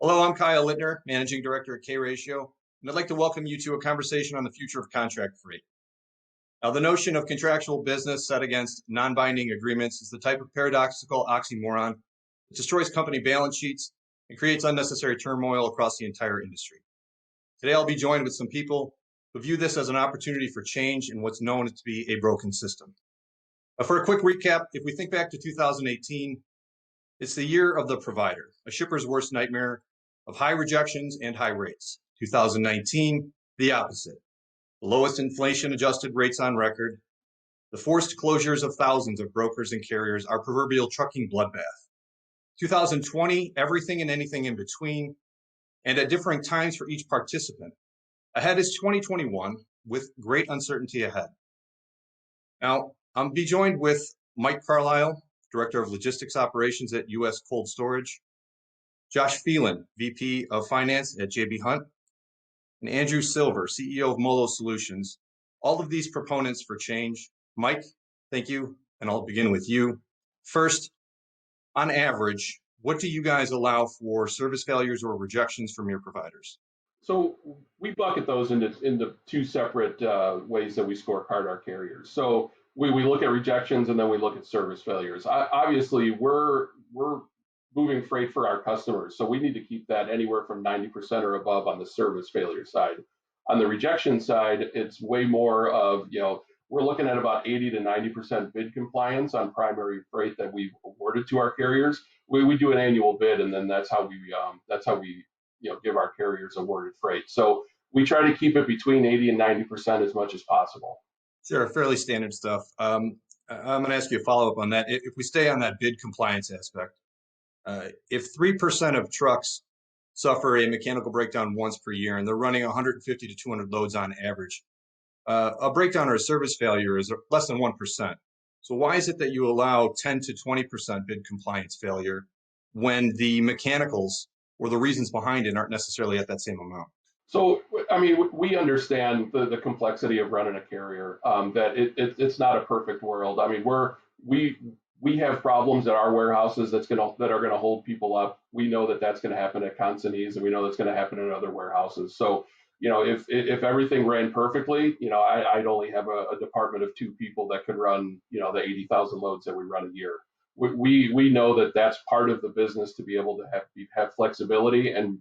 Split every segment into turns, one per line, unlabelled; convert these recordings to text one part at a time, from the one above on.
Hello, I'm Kyle Lintner, Managing Director at K-Ratio, and I'd like to welcome you to a conversation on the future of contract freight. Now, the notion of contractual business set against non-binding agreements is the type of paradoxical oxymoron that destroys company balance sheets and creates unnecessary turmoil across the entire industry. Today, I'll be joined with some people who view this as an opportunity for change in what's known to be a broken system. For a quick recap, if we think back to 2018, it's the year of the provider, a shipper's worst nightmare of high rejections and high rates. 2019, the opposite. The lowest inflation-adjusted rates on record, the forced closures of thousands of brokers and carriers, our proverbial trucking bloodbath. 2020, everything and anything in between, and at differing times for each participant. Ahead is 2021, with great uncertainty ahead. Now, I'll be joined with Mike Carlisle, Director of Logistics Operations at U.S. Cold Storage, Josh Phelan, VP of Finance at J.B. Hunt, and Andrew Silver, CEO of MoLo Solutions, all of these proponents for change. Mike, thank you, and I'll begin with you. First, on average, what do you guys allow for service failures or rejections from your providers?
So we bucket those into two separate ways that we scorecard our carriers. So we look at rejections and then we look at service failures. Obviously, we're moving freight for our customers, so we need to keep that anywhere from 90% or above on the service failure side. On the rejection side, it's way more of, we're looking at about 80 to 90% bid compliance on primary freight that we've awarded to our carriers. We do an annual bid, and then that's how we give our carriers awarded freight. So we try to keep it between 80 and 90% as much as possible.
Sure, fairly standard stuff. I'm going to ask you a follow-up on that. If we stay on that bid compliance aspect, if 3% of trucks suffer a mechanical breakdown once per year, and they're running 150 to 200 loads on average, a breakdown or a service failure is less than 1%. So why is it that you allow 10 to 20% bid compliance failure when the mechanicals or the reasons behind it aren't necessarily at that same amount?
So, we understand the complexity of running a carrier, that it's not a perfect world. We have problems at our warehouses that are going to hold people up. We know that that's going to happen at consignees, and we know that's going to happen in other warehouses. So, if everything ran perfectly, I'd only have a department of 2 people that could run, the 80,000 loads that we run a year. We know that that's part of the business to be able to have flexibility and,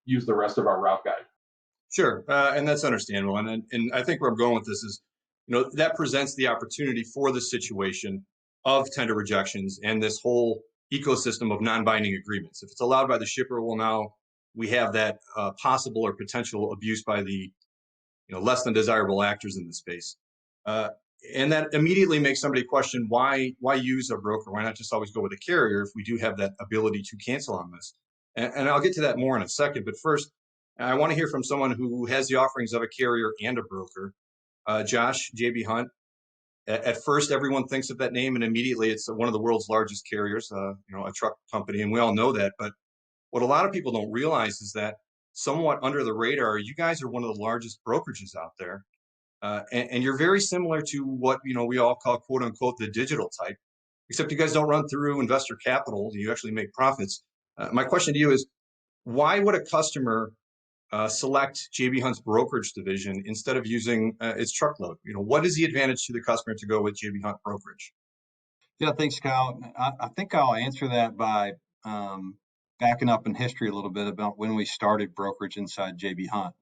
use the rest of our route guide.
Sure, and that's understandable. And I think where I'm going with this is, that presents the opportunity for the situation of tender rejections and this whole ecosystem of non-binding agreements. If it's allowed by the shipper, well, now we have that possible or potential abuse by the less than desirable actors in the space. And that immediately makes somebody question why use a broker? Why not just always go with a carrier if we do have that ability to cancel on this? And I'll get to that more in a second. But first, I want to hear from someone who has the offerings of a carrier and a broker. Josh, J.B. Hunt. At first, everyone thinks of that name, and immediately it's one of the world's largest carriers, a truck company, and we all know that. But what a lot of people don't realize is that somewhat under the radar, you guys are one of the largest brokerages out there, and you're very similar to what we all call "quote unquote" the digital type, except you guys don't run through investor capital; you actually make profits. My question to you is, why would a customer select J.B. Hunt's brokerage division instead of using its truckload? What is the advantage to the customer to go with J.B. Hunt brokerage?
Yeah, thanks, Kyle. I think I'll answer that by backing up in history a little bit about when we started brokerage inside J.B. Hunt.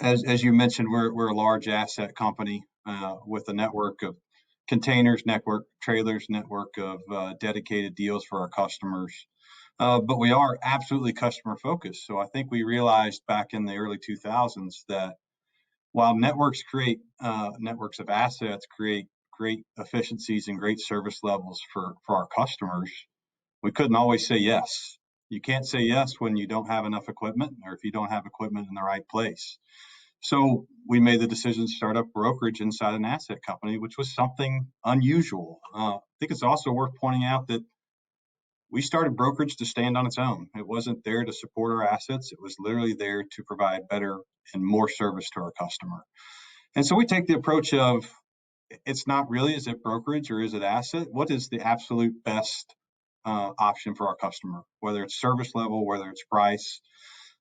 As you mentioned, we're a large asset company with a network of containers, network trailers, network of dedicated deals for our customers. But we are absolutely customer focused. So I think we realized back in the early 2000s that while networks of assets create great efficiencies and great service levels for our customers, we couldn't always say yes. You can't say yes when you don't have enough equipment or if you don't have equipment in the right place. So we made the decision to start up brokerage inside an asset company, which was something unusual. I think it's also worth pointing out that we started brokerage to stand on its own. It wasn't there to support our assets. It was literally there to provide better and more service to our customer. And so we take the approach of, it's not really, is it brokerage or is it asset? What is the absolute best option for our customer, whether it's service level, whether it's price.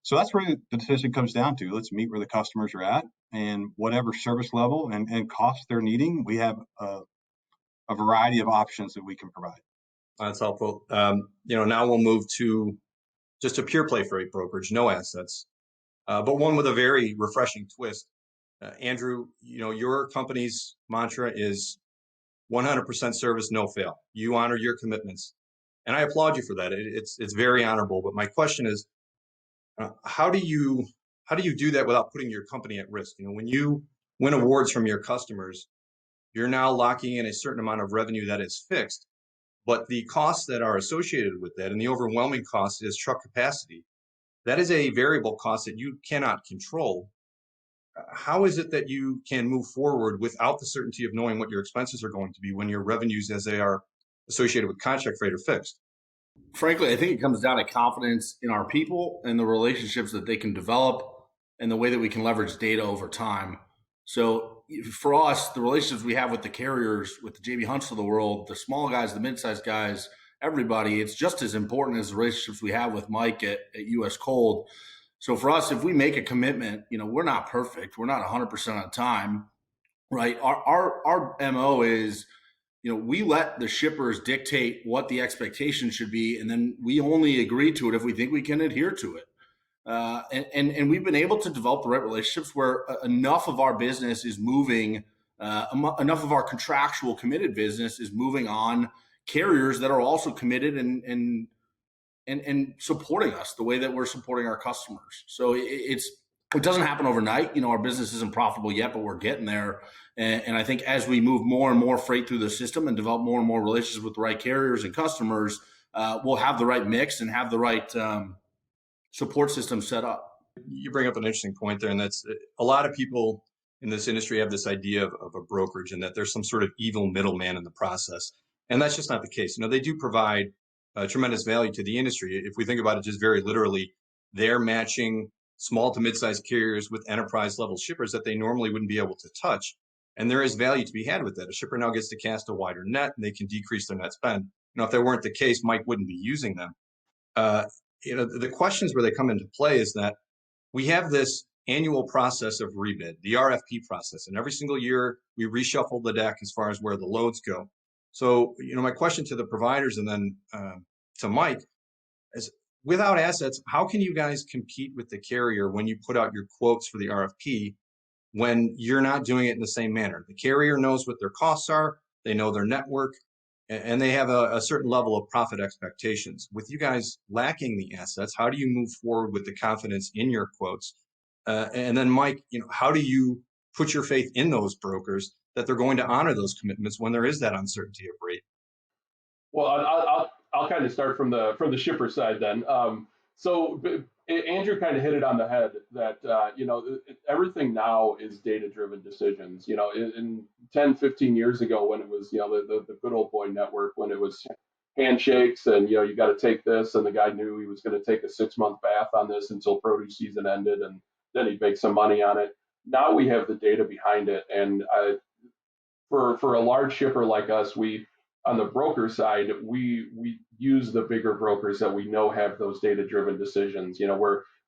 So that's where the decision comes down to. Let's meet where the customers are at, and whatever service level and cost they're needing, we have a variety of options that we can provide.
That's helpful. Now we'll move to just a pure play freight brokerage, no assets, but one with a very refreshing twist. Andrew, your company's mantra is 100% service, no fail. You honor your commitments, and I applaud you for that. It's very honorable. But my question is, how do you do that without putting your company at risk? When you win awards from your customers, you're now locking in a certain amount of revenue that is fixed, but the costs that are associated with that, and the overwhelming cost is truck capacity. That is a variable cost that you cannot control. How is it that you can move forward without the certainty of knowing what your expenses are going to be when your revenues, as they are associated with contract freight, are fixed?
Frankly, I think it comes down to confidence in our people and the relationships that they can develop and the way that we can leverage data over time. So for us, the relationships we have with the carriers, with the JB Hunts of the world, the small guys, the mid-sized guys, everybody, it's just as important as the relationships we have with Mike at US Cold. So for us, if we make a commitment, we're not perfect. We're not 100% on time, right? Our MO is, we let the shippers dictate what the expectation should be, and then we only agree to it if we think we can adhere to it. And we've been able to develop the right relationships where enough of our business is moving, enough of our contractual committed business is moving on carriers that are also committed and supporting us the way that we're supporting our customers. So it doesn't happen overnight. Our business isn't profitable yet, but we're getting there. And I think as we move more and more freight through the system and develop more and more relationships with the right carriers and customers, we'll have the right mix and have the right support system set up.
You bring up an interesting point there, and that's a lot of people in this industry have this idea of a brokerage and that there's some sort of evil middleman in the process. And that's just not the case. They do provide tremendous value to the industry. If we think about it just very literally, they're matching small to mid-sized carriers with enterprise level shippers that they normally wouldn't be able to touch. And there is value to be had with that. A shipper now gets to cast a wider net and they can decrease their net spend. If that weren't the case, Mike wouldn't be using them. The questions where they come into play is that we have this annual process of rebid, the RFP process, and every single year we reshuffle the deck as far as where the loads go. So, my question to the providers and then to Mike is, without assets, how can you guys compete with the carrier when you put out your quotes for the RFP when you're not doing it in the same manner? The carrier knows what their costs are, they know their network, and they have a certain level of profit expectations. With you guys lacking the assets, how do you move forward with the confidence in your quotes? And then Mike, how do you put your faith in those brokers that they're going to honor those commitments when there is that uncertainty of rate?
Well, I'll kind of start from the shipper side then. So Andrew kind of hit it on the head that everything now is data-driven decisions. In 10, 15 years ago, when it was the good old boy network, when it was handshakes and you got to take this, and the guy knew he was going to take a 6-month bath on this until produce season ended, and then he'd make some money on it. Now we have the data behind it, and for a large shipper like us, on the broker side, we use the bigger brokers that we know have those data-driven decisions.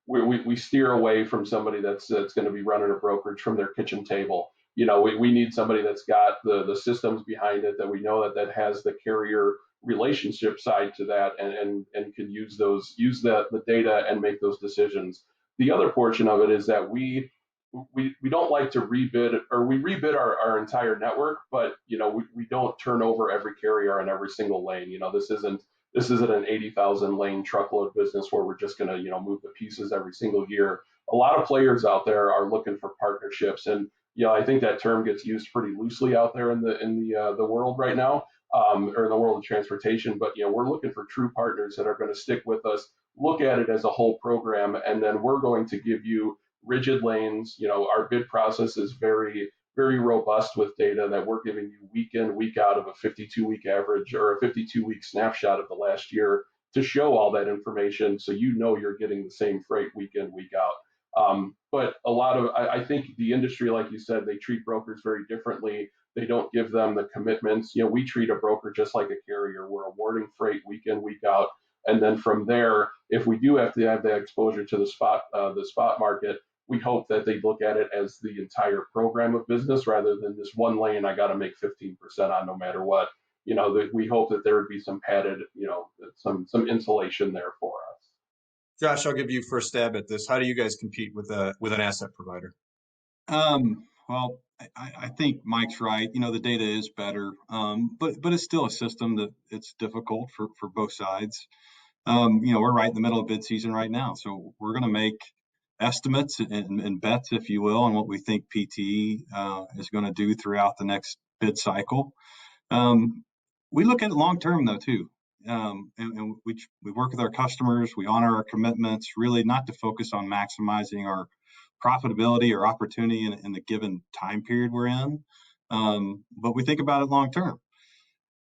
We steer away from somebody that's going to be running a brokerage from their kitchen table. We need somebody that's got the systems behind it, that we know that has the carrier relationship side to that, and can use the data and make those decisions. The other portion of it is that we don't like to rebid, or we rebid our entire network, but we don't turn over every carrier on every single lane. This isn't an 80,000 lane truckload business where we're just going to move the pieces every single year. A lot of players out there are looking for partnerships, and I think that term gets used pretty loosely out there in the world right now, or in the world of transportation. But we're looking for true partners that are going to stick with us, look at it as a whole program, and then we're going to give you rigid lanes. Our bid process is very, very robust with data that we're giving you week in, week out of a 52-week average or a 52-week snapshot of the last year to show all that information, so you're getting the same freight week in, week out. But I think the industry, like you said, they treat brokers very differently. They don't give them the commitments. We treat a broker just like a carrier. We're awarding freight week in, week out. And then from there, if we do have to have that exposure to the spot market, we hope that they look at it as the entire program of business rather than this one lane I got to make 15% on no matter what. We hope that there would be some padded, some insulation there for us.
Josh, I'll give you first stab at this. How do you guys compete with an asset provider?
Well, I think Mike's right. The data is better, but it's still a system that it's difficult for both sides. We're right in the middle of bid season right now, so we're going to make estimates and bets, if you will, on what we think PTE is going to do throughout the next bid cycle. We look at it long term though too, and we work with our customers. We honor our commitments, really not to focus on maximizing our profitability or opportunity in the given time period we're in, but we think about it long term.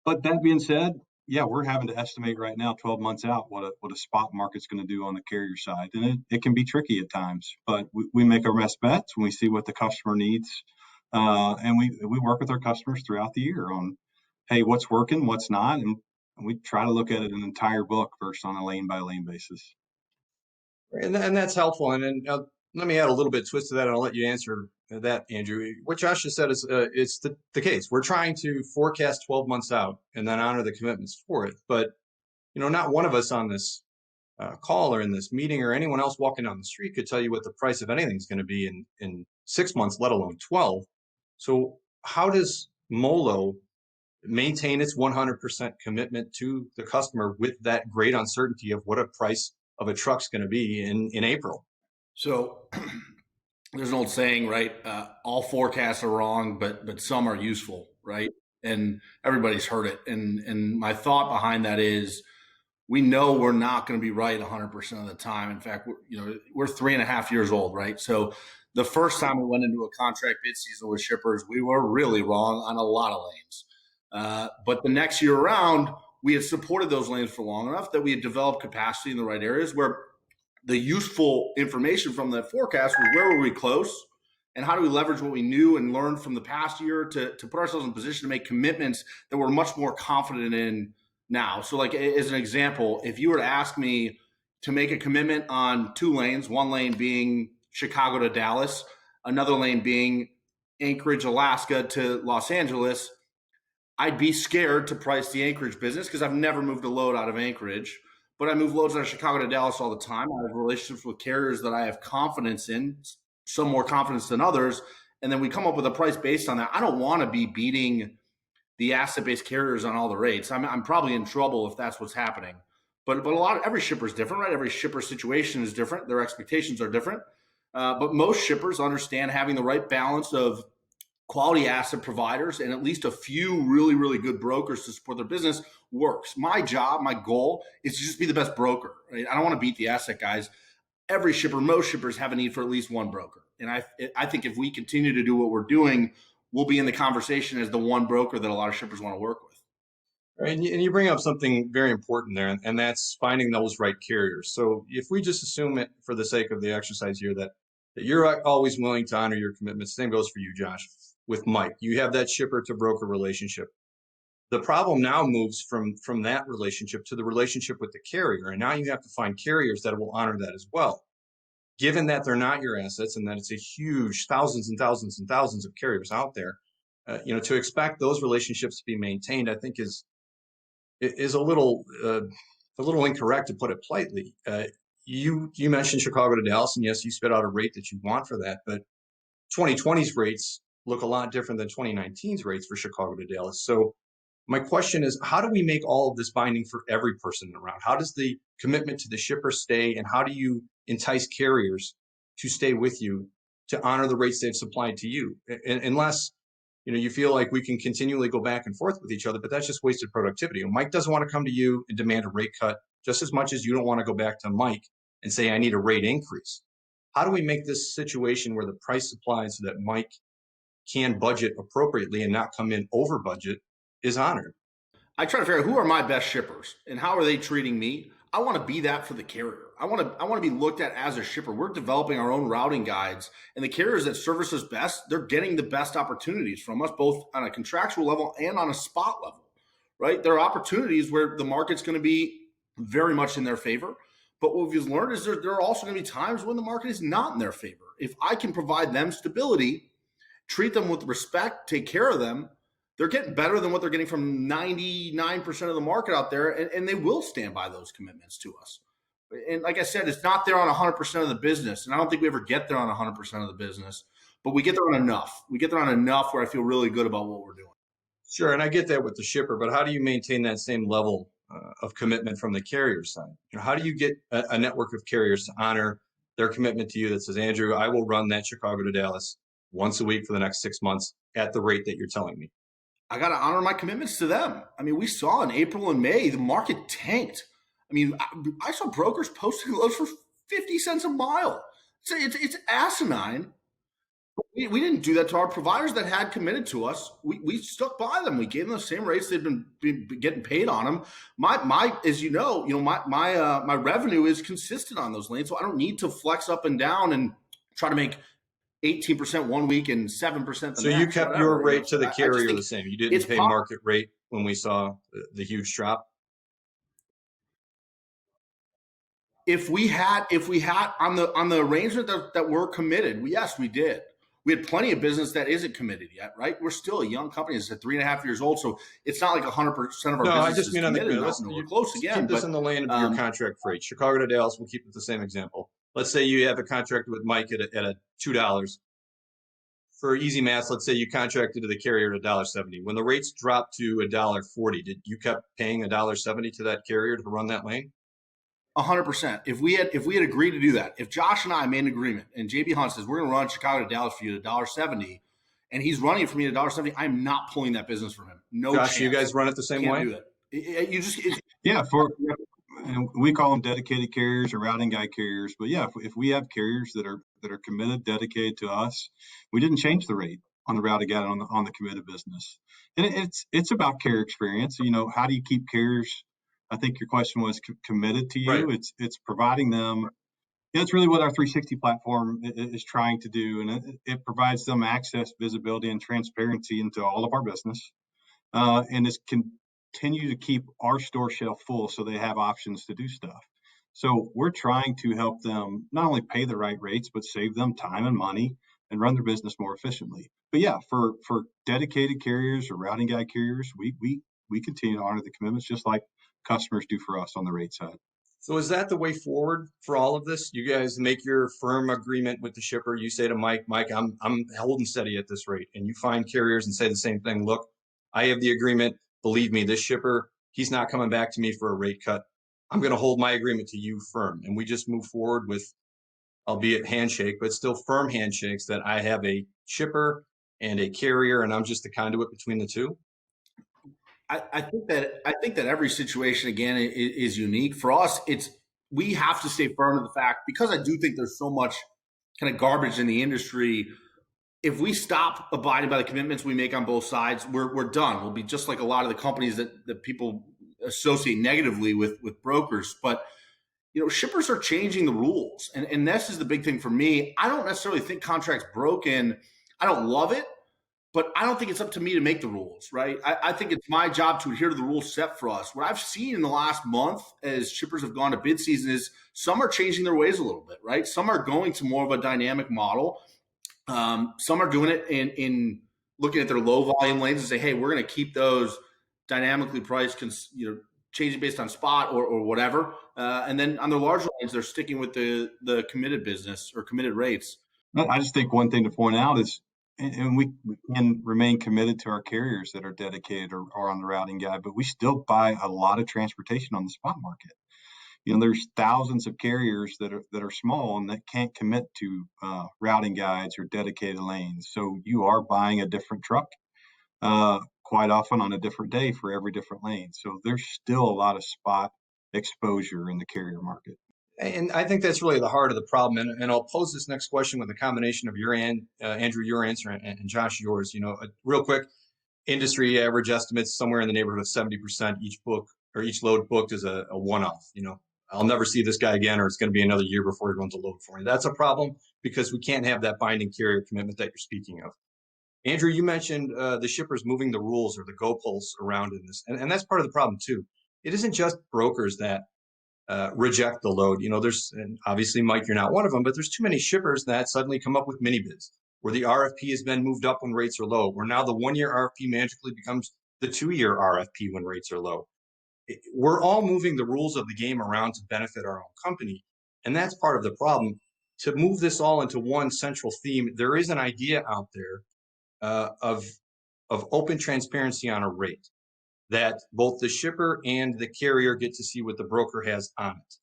But that being said, yeah, we're having to estimate right now, 12 months out, what a spot market's going to do on the carrier side, and it can be tricky at times. But we make our best bets when we see what the customer needs, and we work with our customers throughout the year on, hey, what's working, what's not, and we try to look at it an entire book versus on a lane by lane basis.
And that's helpful. And then let me add a little bit twist to that, and I'll let you answer that, Andrew. What Josh just said is it's the case. We're trying to forecast 12 months out and then honor the commitments for it. But, not one of us on this call or in this meeting or anyone else walking down the street could tell you what the price of anything is going to be in 6 months, let alone 12. So how does MoLo maintain its 100% commitment to the customer with that great uncertainty of what a price of a truck's going to be in April?
So there's an old saying, right? All forecasts are wrong, but some are useful, right? And everybody's heard it. And my thought behind that is, we know we're not going to be right 100% of the time. In fact, we're 3.5 years old, right? So the first time we went into a contract bid season with shippers, we were really wrong on a lot of lanes. But the next year around, we had supported those lanes for long enough that we had developed capacity in the right areas where the useful information from that forecast was where were we close and how do we leverage what we knew and learned from the past year to put ourselves in a position to make commitments that we're much more confident in now. So like as an example, if you were to ask me to make a commitment on 2 lanes, one lane being Chicago to Dallas, another lane being Anchorage, Alaska to Los Angeles, I'd be scared to price the Anchorage business because I've never moved a load out of Anchorage. But I move loads out of Chicago to Dallas all the time. I have relationships with carriers that I have confidence in, some more confidence than others. And then we come up with a price based on that. I don't want to be beating the asset-based carriers on all the rates. I'm probably in trouble if that's what's happening. But every shipper is different, right? Every shipper situation is different. Their expectations are different. But most shippers understand having the right balance of quality asset providers and at least a few really, really good brokers to support their business works. My job, my goal is to just be the best broker. Right? I don't want to beat the asset guys. Every shipper, most shippers have a need for at least one broker. And I think if we continue to do what we're doing, we'll be in the conversation as the one broker that a lot of shippers want to work with.
Right, and you bring up something very important there, and that's finding those right carriers. So if we just assume it for the sake of the exercise here that you're always willing to honor your commitments, same goes for you, Josh. With Mike, you have that shipper to broker relationship. The problem now moves from that relationship to the relationship with the carrier. And now you have to find carriers that will honor that as well. Given that they're not your assets and that it's a huge thousands and thousands and thousands of carriers out there, to expect those relationships to be maintained, I think is a little incorrect, to put it politely. You mentioned Chicago to Dallas, and yes, you spit out a rate that you want for that, but 2020's rates look a lot different than 2019's rates for Chicago to Dallas. So my question is, how do we make all of this binding for every person around? How does the commitment to the shipper stay, and how do you entice carriers to stay with you to honor the rates they've supplied to you? Unless you feel like we can continually go back and forth with each other, but that's just wasted productivity. And Mike doesn't want to come to you and demand a rate cut just as much as you don't want to go back to Mike and say, I need a rate increase. How do we make this situation where the price supplied so that Mike can budget appropriately and not come in over budget is honored?
I try to figure out who are my best shippers and how are they treating me. I want to be that for the carrier. I want to be looked at as a shipper. We're developing our own routing guides, and the carriers that service us best, they're getting the best opportunities from us, both on a contractual level and on a spot level, right? There are opportunities where the market's going to be very much in their favor. But what we've learned is there are also going to be times when the market is not in their favor. If I can provide them stability, treat them with respect, take care of them, they're getting better than what they're getting from 99% of the market out there, and they will stand by those commitments to us. And like I said, it's not there on 100% of the business, and I don't think we ever get there on 100% of the business, but we get there on enough. We get there on enough where I feel really good about what we're doing.
Sure, and I get that with the shipper, but how do you maintain that same level of commitment from the carrier side? How do you get a network of carriers to honor their commitment to you that says, Andrew, I will run that Chicago to Dallas once a week for the next 6 months at the rate that you're telling me?
I got to honor my commitments to them. I mean, we saw in April and May, the market tanked. I mean, I saw brokers posting loads for 50 cents a mile. It's asinine. We didn't do that to our providers that had committed to us. We stuck by them. We gave them the same rates they've been getting paid on them. My as you know, my revenue is consistent on those lanes, so I don't need to flex up and down and try to make 18% one week and 7% the next.
So you kept your rate to the carrier the same. You didn't pay market rate when we saw the huge drop.
If we had on the arrangement that we're committed, yes, we did. We had plenty of business that isn't committed yet, right? We're still a young company. It's at 3.5 years old, so it's not like 100% of our business. No, I just mean on the grid. We're close again.
Keep this in the lane of your contract freight. Chicago to Dallas, we'll keep it the same example. Let's say you have a contract with Mike at a $2. For easy math, let's say you contracted to the carrier at $1.70. When the rates dropped to $1.40, did you kept paying $1.70 to that carrier to run that lane?
100%. If we had agreed to do that, if Josh and I made an agreement and JB Hunt says we're going to run Chicago to Dallas for you at $1.70, and he's running it for me at $1.70, I'm not pulling that business from him. No
Josh,
chance.
You guys run it the same way?
Do that.
We call them dedicated carriers or routing guide carriers. But yeah, if we have carriers that are committed, dedicated to us, we didn't change the rate on the routing guide on the committed business. And it's about carrier experience. How do you keep carriers? I think your question was committed to you. Right. It's providing them. It's really what our 360 platform is trying to do, and it provides them access, visibility, and transparency into all of our business, and it's continue to keep our store shelf full so they have options to do stuff. So we're trying to help them not only pay the right rates, but save them time and money and run their business more efficiently. But yeah, for dedicated carriers or routing guide carriers, we continue to honor the commitments just like customers do for us on the rate side.
So is that the way forward for all of this? You guys make your firm agreement with the shipper. You say to Mike, I'm holding steady at this rate. And you find carriers and say the same thing. Look, I have the agreement. Believe me, this shipper, he's not coming back to me for a rate cut. I'm going to hold my agreement to you firm. And we just move forward with, albeit handshake, but still firm handshakes that I have a shipper and a carrier, and I'm just the conduit between the two.
I think that every situation again is unique. For us, we have to stay firm to the fact, because I do think there's so much kind of garbage in the industry. If we stop abiding by the commitments we make on both sides, we're done. We'll be just like a lot of the companies that people associate negatively with brokers. But shippers are changing the rules, and this is the big thing for me. I don't necessarily think contracts broken. I don't love it. But I don't think it's up to me to make the rules, right? I think it's my job to adhere to the rules set for us. What I've seen in the last month as shippers have gone to bid season is some are changing their ways a little bit, right? Some are going to more of a dynamic model. Some are doing it in looking at their low volume lanes and say, hey, we're going to keep those dynamically priced, changing based on spot or whatever. And then on their larger lanes, they're sticking with the committed business or committed rates.
I just think one thing to point out is, and we can remain committed to our carriers that are dedicated or on the routing guide, but we still buy a lot of transportation on the spot market. There's thousands of carriers that are small and that can't commit to routing guides or dedicated lanes. So you are buying a different truck quite often on a different day for every different lane. So there's still a lot of spot exposure in the carrier market.
And I think that's really the heart of the problem. And I'll pose this next question with a combination of Andrew, your answer, and Josh, yours. Real quick, industry average estimates somewhere in the neighborhood of 70% each book or each load booked is a one-off. I'll never see this guy again, or it's going to be another year before he runs a load for me. That's a problem because we can't have that binding carrier commitment that you're speaking of. Andrew, you mentioned the shippers moving the rules or the goalposts around in this, and that's part of the problem too. It isn't just brokers that reject the load. There's, and obviously, Mike, you're not one of them, but there's too many shippers that suddenly come up with mini bids where the RFP has been moved up when rates are low, where now the 1-year RFP magically becomes the 2-year RFP when rates are low. We're all moving the rules of the game around to benefit our own company. And that's part of the problem. To move this all into one central theme, there is an idea out there of open transparency on a rate that both the shipper and the carrier get to see what the broker has on it.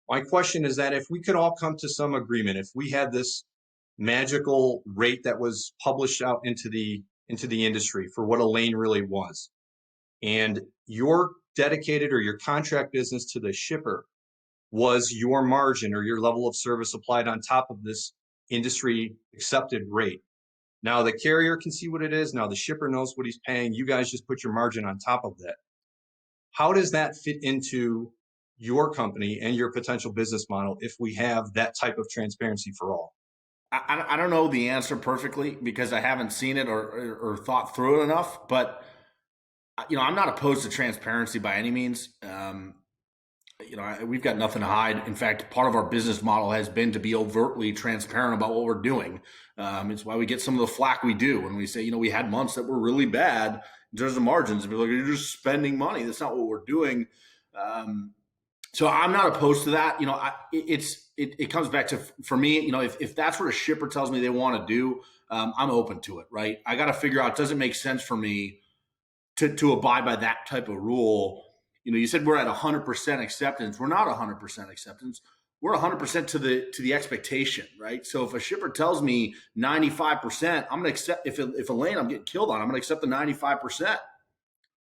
My question is that if we could all come to some agreement, if we had this magical rate that was published out into the industry for what a lane really was, and your dedicated or your contract business to the shipper was your margin or your level of service applied on top of this industry accepted rate. Now the carrier can see what it is. Now the shipper knows what he's paying. You guys just put your margin on top of that. How does that fit into your company and your potential business model if we have that type of transparency for all?
I don't know the answer perfectly because I haven't seen it or thought through it enough, but I'm not opposed to transparency by any means. We've got nothing to hide. In fact, part of our business model has been to be overtly transparent about what we're doing. It's why we get some of the flack we do when we say, we had months that were really bad in terms of margins. And we're like, you're just spending money. That's not what we're doing. So I'm not opposed to that. It comes back to, for me, if that's what a shipper tells me they want to do, I'm open to it, right? I got to figure out, does it make sense for me to abide by that type of rule? You said we're at 100% acceptance. We're not 100% acceptance. We're 100% to the expectation, right? So if a shipper tells me 95%, I'm going to accept. If a lane I'm getting killed on, I'm going to accept the 95%,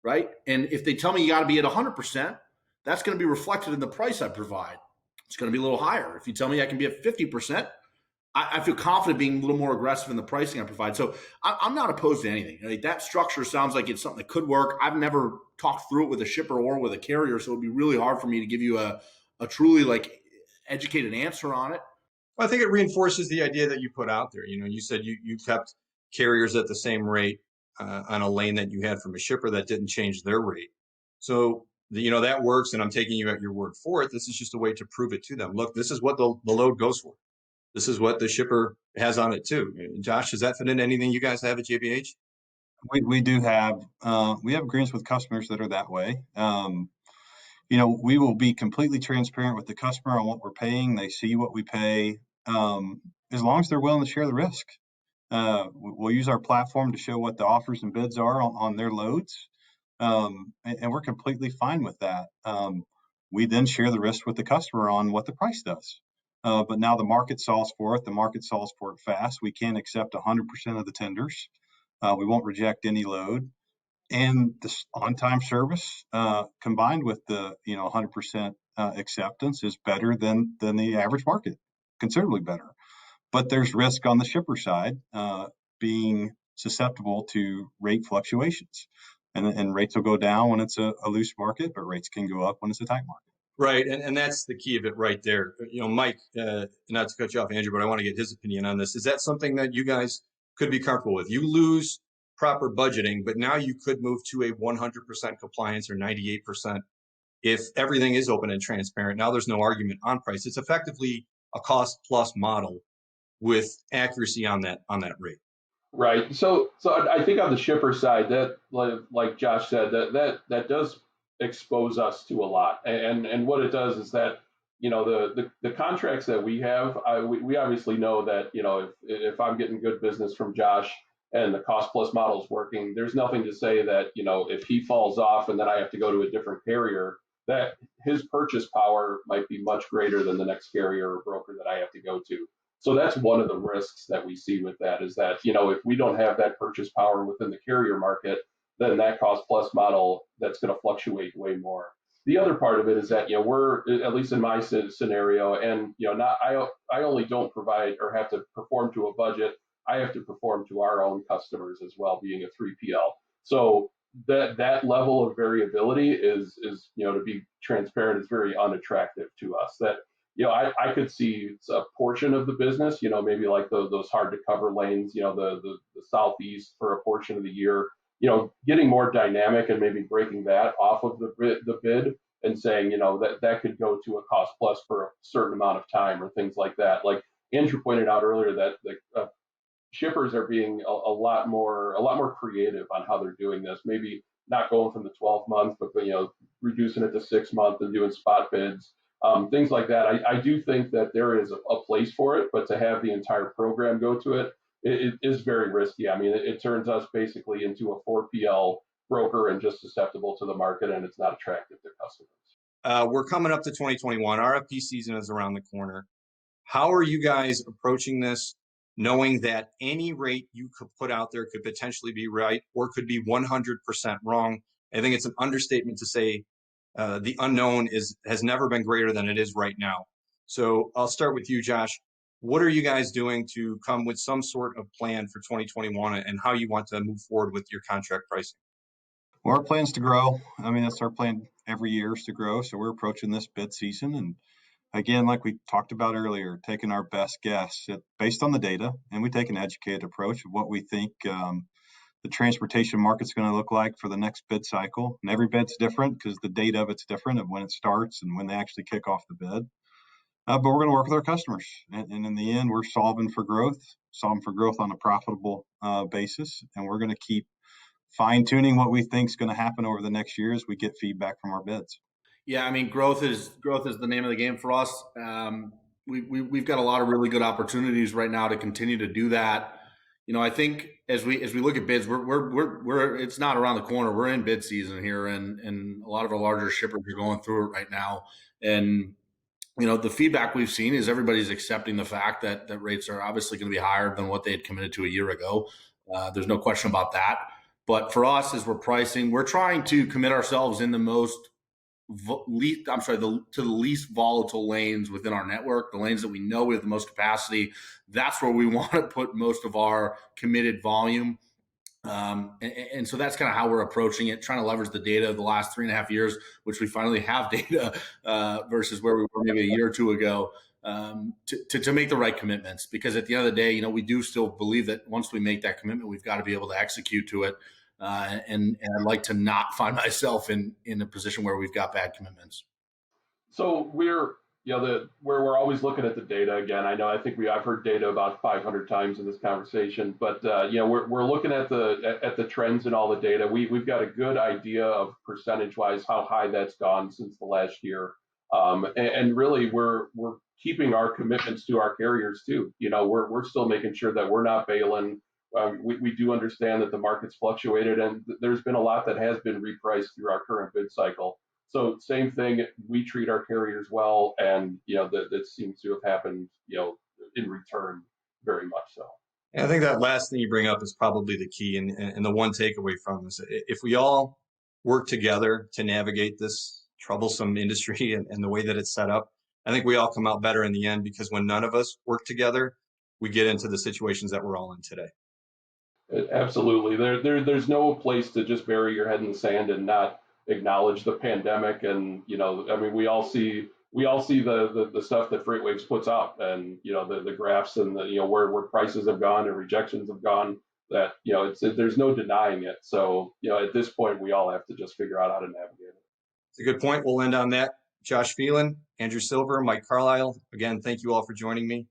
right? And if they tell me you got to be at 100%, that's going to be reflected in the price I provide. It's going to be a little higher. If you tell me I can be at 50%, I feel confident being a little more aggressive in the pricing I provide. So I'm not opposed to anything. Like, that structure sounds like it's something that could work. I've never talked through it with a shipper or with a carrier, so it'd be really hard for me to give you a truly educated answer on it.
Well, I think it reinforces the idea that you put out there. You said you kept carriers at the same rate on a lane that you had from a shipper that didn't change their rate. So that works, and I'm taking you at your word for it. This is just a way to prove it to them. Look, this is what the load goes for. This is what the shipper has on it too. Josh, does that fit into anything you guys have at JBH?
We do have we have agreements with customers that are that way. We will be completely transparent with the customer on what we're paying. They see what we pay, as long as they're willing to share the risk. We'll use our platform to show what the offers and bids are on their loads, and we're completely fine with that. We then share the risk with the customer on what the price does. But now the market solves for it. The market solves for it fast. We can't accept 100% of the tenders. We won't reject any load. And this on-time service, combined with the 100% acceptance, is better than the average market, considerably better. But there's risk on the shipper side, being susceptible to rate fluctuations. And rates will go down when it's a loose market, but rates can go up when it's a tight market.
Right, and that's the key of it right there. Mike, not to cut you off, Andrew, but I want to get his opinion on this. Is that something that you guys could be comfortable with? You lose proper budgeting, but now you could move to a 100% compliance or 98% if everything is open and transparent. Now there's no argument on price. It's effectively a cost plus model with accuracy on that rate.
Right. So I think on the shipper side, that like Josh said, that does expose us to a lot. And what it does is that, the contracts that we have, we obviously know that, if I'm getting good business from Josh and the cost plus model is working, there's nothing to say that, if he falls off and then I have to go to a different carrier, that his purchase power might be much greater than the next carrier or broker that I have to go to. So that's one of the risks that we see with that, is that, if we don't have that purchase power within the carrier market, then that cost plus model, that's going to fluctuate way more. The other part of it is that, we're, at least in my scenario, and, I only don't provide or have to perform to a budget. I have to perform to our own customers as well, being a 3PL. So that level of variability is to be transparent, is very unattractive to us. That I could see it's a portion of the business, maybe like those hard to cover lanes, the southeast for a portion of the year, getting more dynamic and maybe breaking that off of the bid and saying, that could go to a cost plus for a certain amount of time or things like that. Like Andrew pointed out earlier, that the shippers are being a lot more creative on how they're doing this. Maybe not going from the 12 month, but reducing it to 6 months and doing spot bids, things like that. I do think that there is a place for it, but to have the entire program go to it is very risky. I mean, it turns us basically into a 4PL broker and just susceptible to the market, and it's not attractive to customers.
We're coming up to 2021. RFP season is around the corner. How are you guys approaching this, knowing that any rate you could put out there could potentially be right or could be 100% wrong? I think it's an understatement to say the unknown has never been greater than it is right now. So I'll start with you, Josh. What are you guys doing to come with some sort of plan for 2021 and how you want to move forward with your contract pricing?
Well, our plan's to grow. I mean, that's our plan every year, is to grow. So we're approaching this bid season. And again, like we talked about earlier, taking our best guess based on the data. And we take an educated approach of what we think the transportation market's going to look like for the next bid cycle. And every bid's different because the date of it's different of when it starts and when they actually kick off the bid. But we're going to work with our customers. And in the end, we're solving for growth on a profitable basis. And we're going to keep fine-tuning what we think is going to happen over the next year as we get feedback from our bids.
Yeah, I mean, growth is the name of the game for us. We've got a lot of really good opportunities right now to continue to do that. I think as we look at bids, we're it's not around the corner. We're in bid season here, and a lot of our larger shippers are going through it right now. And the feedback we've seen is everybody's accepting the fact that rates are obviously going to be higher than what they had committed to a year ago. There's no question about that. But for us, as we're pricing, we're trying to commit ourselves in the least volatile lanes within our network, the lanes that we know we have the most capacity. That's where we want to put most of our committed volume. And so that's kind of how we're approaching it, trying to leverage the data of the last 3.5 years, which we finally have data versus where we were maybe a year or two ago, to make the right commitments. Because at the end of the day, we do still believe that once we make that commitment, we've got to be able to execute to it. And I'd like to not find myself in a position where we've got bad commitments.
So we're where we're always looking at the data again. I think I've heard data about 500 times in this conversation, but we're looking at the trends in all the data. We've got a good idea of percentage wise how high that's gone since the last year, and really we're keeping our commitments to our carriers too. We're still making sure that we're not bailing. We do understand that the market's fluctuated, and there's been a lot that has been repriced through our current bid cycle. So same thing, we treat our carriers well, and that seems to have happened, in return, very much so.
And I think that last thing you bring up is probably the key, and the one takeaway from this. If we all work together to navigate this troublesome industry and the way that it's set up, I think we all come out better in the end, because when none of us work together, we get into the situations that we're all in today.
Absolutely. There's no place to just bury your head in the sand and not acknowledge the pandemic. And we all see the stuff that FreightWaves puts out, and the graphs and the where prices have gone and rejections have gone. That there's no denying it. So at this point, we all have to just figure out how to navigate it.
It's a good point. We'll end on that. Josh Phelan, Andrew Silver, Mike Carlisle. Again, thank you all for joining me.